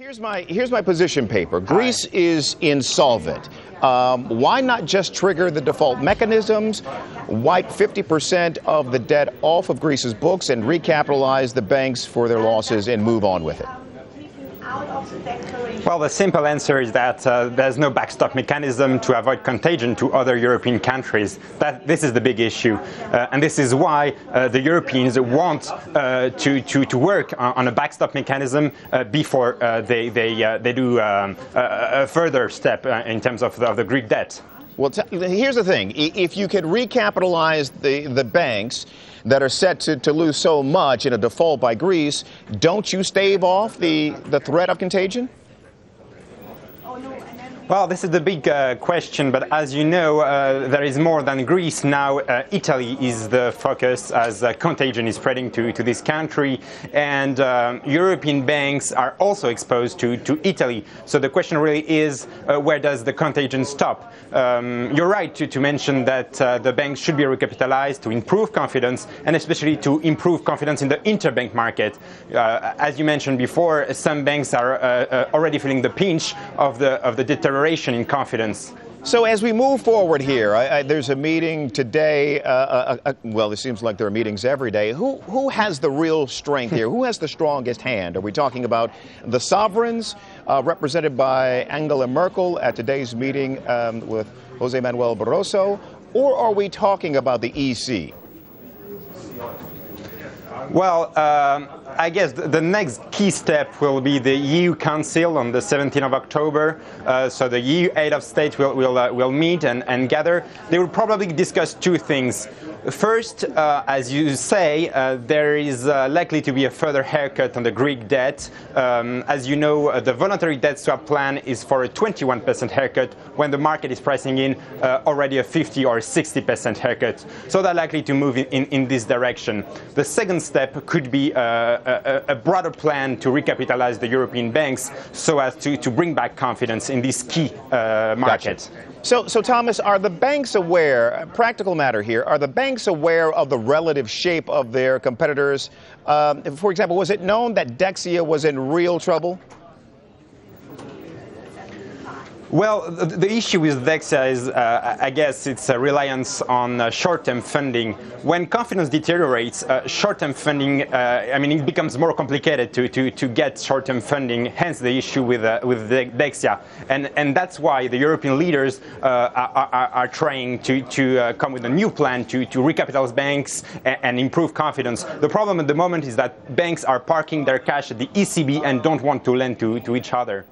Here's my position paper. Greece is insolvent. Why not just trigger the default mechanisms, wipe 50% of the debt off of Greece's books, and recapitalize the banks for their losses and move on with it? Well, the simple answer is that there's no backstop mechanism to avoid contagion to other European countries. This is the big issue. And this is why the Europeans want to work on a backstop mechanism before they do a further step in terms of the Greek debt. Well, here's the thing. If you could recapitalize the banks that are set to lose so much in a default by Greece, don't you stave off the threat of contagion? Well, this is the big question, but as you know, there is more than Greece now. Italy is the focus as contagion is spreading to this country, and European banks are also exposed to Italy. So the question really is, where does the contagion stop? You're right to mention that the banks should be recapitalized to improve confidence, and especially to improve confidence in the interbank market. As you mentioned before, some banks are already feeling the pinch of the deterioration in confidence. So as we move forward here, there's a meeting today. Well, it seems like there are meetings every day. Who has the real strength here? Who has the strongest hand? Are we talking about the sovereigns represented by Angela Merkel at today's meeting with Jose Manuel Barroso? Or are we talking about the EC? Well, I guess the next key step will be the EU Council on the 17th of October. So the EU head of state will meet and gather. They will probably discuss two things. First, as you say, there is likely to be a further haircut on the Greek debt. As you know, the voluntary debt swap plan is for a 21% haircut when the market is pricing in already a 50 or 60% haircut. So they're likely to move in this direction. The second step could be a broader plan to recapitalize the European banks so as to bring back confidence in this key market. Gotcha. So Thomas, are the banks aware, practical matter here, are the banks aware of the relative shape of their competitors? For example, was it known that Dexia was in real trouble? Well, the issue with Dexia is, I guess, it's a reliance on short-term funding. When confidence deteriorates, short-term funding, it becomes more complicated to get short-term funding, hence the issue with Dexia. And that's why the European leaders are trying to come with a new plan to recapitalize banks and improve confidence. The problem at the moment is that banks are parking their cash at the ECB and don't want to lend to each other.